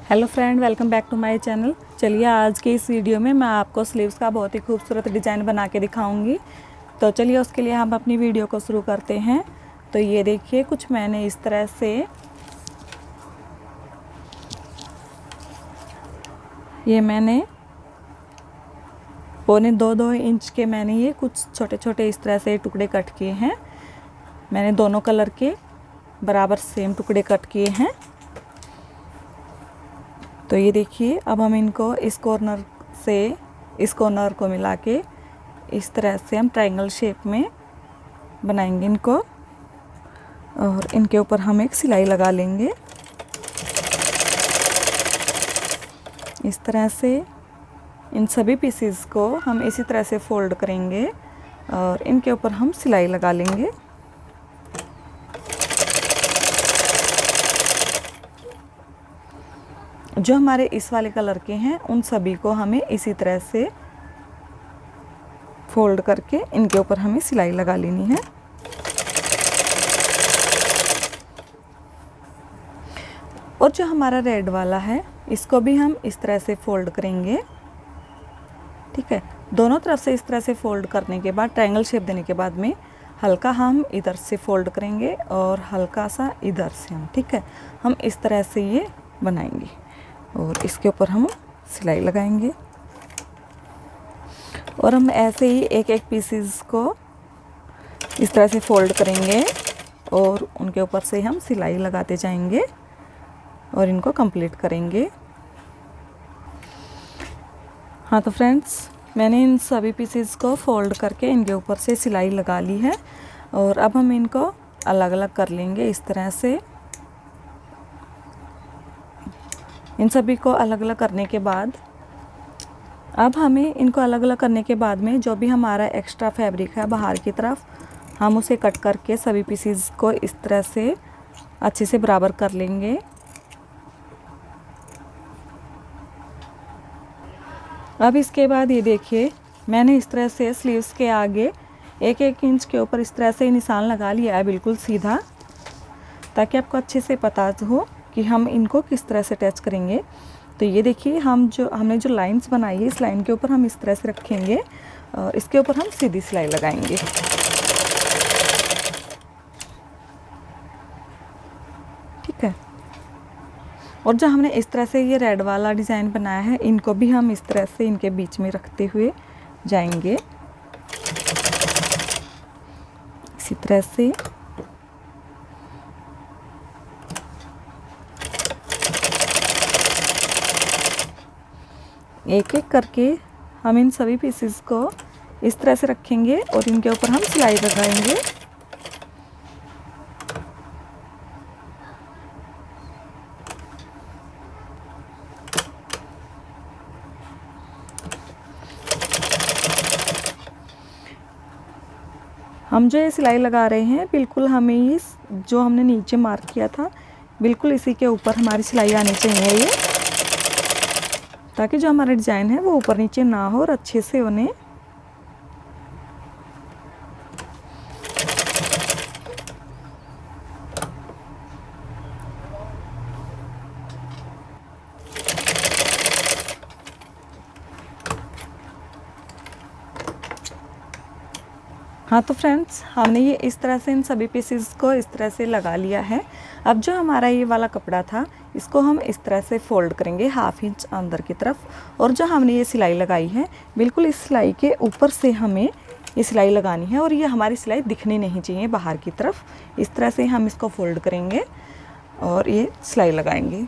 Hello friend, welcome back to my channel. चलिए आज के इस वीडियो में मैं आपको स्लीव्स का बहुत ही खूबसूरत डिज़ाइन बना के दिखाऊंगी। तो चलिए उसके लिए हम अपनी वीडियो को शुरू करते हैं। तो ये देखिए, कुछ मैंने इस तरह से मैंने 2.25 इंच के मैंने ये कुछ छोटे छोटे इस तरह से टुकड़े कट किए हैं। मैंने दोनों कलर के बराबर सेम टुकड़े कट किए हैं। तो ये देखिए, अब हम इनको इस कॉर्नर से इस कॉर्नर को मिला के इस तरह से हम ट्रायंगल शेप में बनाएंगे इनको, और इनके ऊपर हम एक सिलाई लगा लेंगे। इस तरह से इन सभी पीसेस को हम इसी तरह से फोल्ड करेंगे और इनके ऊपर हम सिलाई लगा लेंगे। जो हमारे इस वाले कलर के हैं उन सभी को हमें इसी तरह से फोल्ड करके इनके ऊपर हमें सिलाई लगा लेनी है। और जो हमारा रेड वाला है इसको भी हम इस तरह से फोल्ड करेंगे। ठीक है, दोनों तरफ से इस तरह से फोल्ड करने के बाद ट्रायंगल शेप देने के बाद में हल्का हम इधर से फोल्ड करेंगे और हल्का सा इधर से हम, ठीक है, हम इस तरह से ये बनाएंगे और इसके ऊपर हम सिलाई लगाएंगे। और हम ऐसे ही एक एक पीसेस को इस तरह से फोल्ड करेंगे और उनके ऊपर से हम सिलाई लगाते जाएंगे और इनको कंप्लीट करेंगे। हाँ तो फ्रेंड्स, मैंने इन सभी पीसेस को फोल्ड करके इनके ऊपर से सिलाई लगा ली है और अब हम इनको अलग अलग कर लेंगे इस तरह से। इन सभी को अलग अलग करने के बाद अब हमें इनको अलग अलग करने के बाद में जो भी हमारा एक्स्ट्रा फैब्रिक है बाहर की तरफ, हम उसे कट करके सभी पीसेस को इस तरह से अच्छे से बराबर कर लेंगे। अब इसके बाद ये देखिए, मैंने इस तरह से स्लीव्स के आगे 1-1 इंच के ऊपर इस तरह से निशान लगा लिया है, बिल्कुल सीधा, ताकि आपको अच्छे से पता हो कि हम इनको किस तरह से अटैच करेंगे। तो ये देखिए, हमने जो लाइंस बनाई है इस लाइन के ऊपर हम इस तरह से रखेंगे और इसके ऊपर हम सीधी सिलाई लगाएंगे। ठीक है, और जो हमने इस तरह से ये रेड वाला डिज़ाइन बनाया है इनको भी हम इस तरह से इनके बीच में रखते हुए जाएंगे इसी तरह से। एक एक करके हम इन सभी पीसेस को इस तरह से रखेंगे और इनके ऊपर हम सिलाई लगाएंगे। हम जो ये सिलाई लगा रहे हैं बिल्कुल हमें इस जो हमने नीचे मार्क किया था बिल्कुल इसी के ऊपर हमारी सिलाई आनी चाहिए ये, ताकि जो हमारा डिज़ाइन है वो ऊपर नीचे ना हो और अच्छे से बने। हाँ तो फ्रेंड्स, हमने ये इस तरह से इन सभी पीसेस को इस तरह से लगा लिया है। अब जो हमारा ये वाला कपड़ा था इसको हम इस तरह से फोल्ड करेंगे 1/2 इंच अंदर की तरफ, और जो हमने ये सिलाई लगाई है बिल्कुल इस सिलाई के ऊपर से हमें ये सिलाई लगानी है और ये हमारी सिलाई दिखनी नहीं चाहिए बाहर की तरफ। इस तरह से हम इसको फोल्ड करेंगे और ये सिलाई लगाएंगे।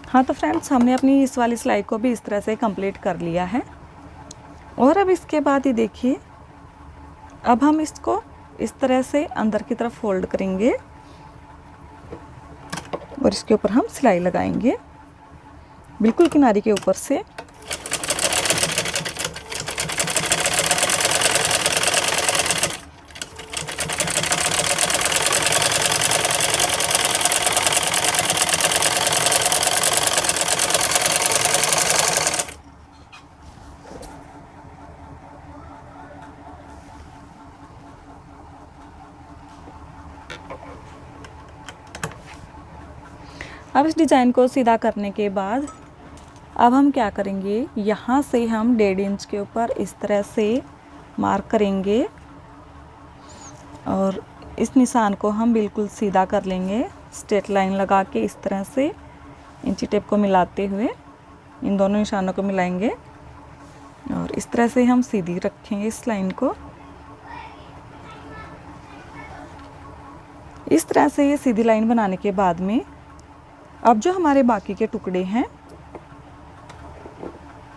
हाँ तो फ्रेंड्स, हमने अपनी इस वाली सिलाई को भी इस तरह से कंप्लीट कर लिया है। और अब इसके बाद ये देखिए, अब हम इसको इस तरह से अंदर की तरफ फोल्ड करेंगे और इसके ऊपर हम सिलाई लगाएंगे बिल्कुल किनारे के ऊपर से। अब इस डिज़ाइन को सीधा करने के बाद अब हम क्या करेंगे, यहाँ से हम 1.5 इंच के ऊपर इस तरह से मार्क करेंगे और इस निशान को हम बिल्कुल सीधा कर लेंगे। स्ट्रेट लाइन लगा के इस तरह से इंची टेप को मिलाते हुए इन दोनों निशानों को मिलाएंगे और इस तरह से हम सीधी रखेंगे इस लाइन को। इस तरह से ये सीधी लाइन बनाने के बाद में अब जो हमारे बाकी के टुकड़े हैं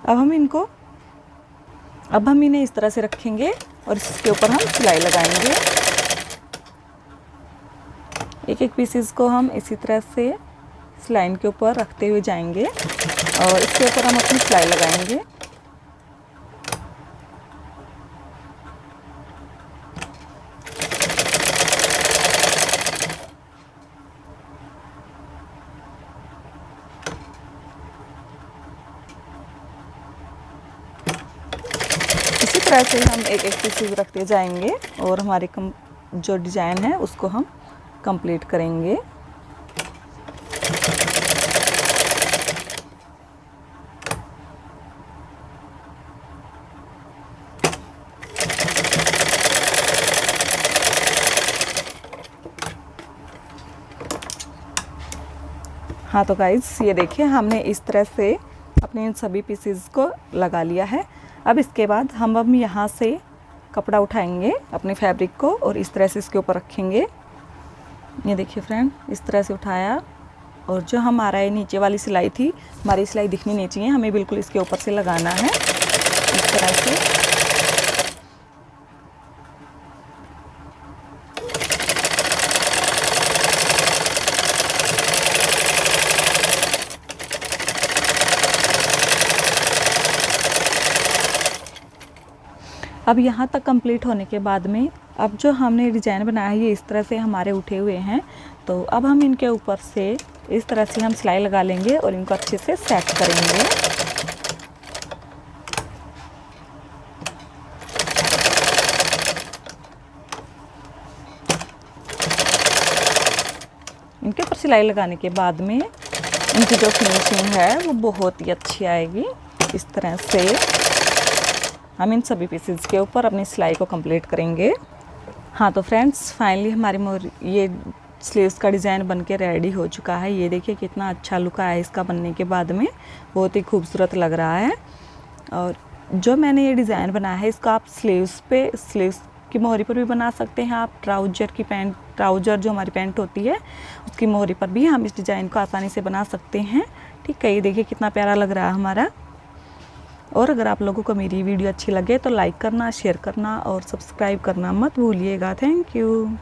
अब हम इन्हें इस तरह से रखेंगे और इसके ऊपर हम सिलाई लगाएंगे। एक एक पीसेस को हम इसी तरह से इस लाइन के ऊपर रखते हुए जाएंगे और इसके ऊपर हम अपनी सिलाई लगाएंगे। इसी तरह से हम एक एक पीसेस रखते जाएंगे और हमारे जो डिज़ाइन है उसको हम कंप्लीट करेंगे। हाँ तो गाइज़ ये देखिए हमने इस तरह से अपने इन सभी पीसेस को लगा लिया है। अब इसके बाद हम यहाँ से कपड़ा उठाएंगे अपने फैब्रिक को और इस तरह से इसके ऊपर रखेंगे। ये देखिए फ्रेंड, इस तरह से उठाया और जो हमारा ये नीचे वाली सिलाई थी, हमारी सिलाई दिखनी नहीं चाहिए, हमें बिल्कुल इसके ऊपर से लगाना है इस तरह से। अब यहाँ तक कंप्लीट होने के बाद में अब जो हमने डिज़ाइन बनाया है ये इस तरह से हमारे उठे हुए हैं, तो अब हम इनके ऊपर से इस तरह से हम सिलाई लगा लेंगे और इनको अच्छे से सेट करेंगे। इनके ऊपर सिलाई लगाने के बाद में इनकी जो फिनिशिंग है वो बहुत ही अच्छी आएगी। इस तरह से हम इन सभी पीसेस के ऊपर अपनी सिलाई को कंप्लीट करेंगे। हाँ तो फ्रेंड्स फाइनली हमारी ये स्लीव्स का डिज़ाइन बनके रेडी हो चुका है। ये देखिए कितना अच्छा लुक आया है इसका बनने के बाद में, बहुत ही खूबसूरत लग रहा है। और जो मैंने ये डिज़ाइन बनाया है इसको आप स्लीव्स की मोहरी पर भी बना सकते हैं। आप ट्राउज़र जो हमारी पैंट होती है उसकी मोहरी पर भी हम इस डिज़ाइन को आसानी से बना सकते हैं। ठीक है, ये देखिए कितना प्यारा लग रहा है हमारा। और अगर आप लोगों को मेरी वीडियो अच्छी लगे तो लाइक करना, शेयर करना और सब्सक्राइब करना मत भूलिएगा। Thank you.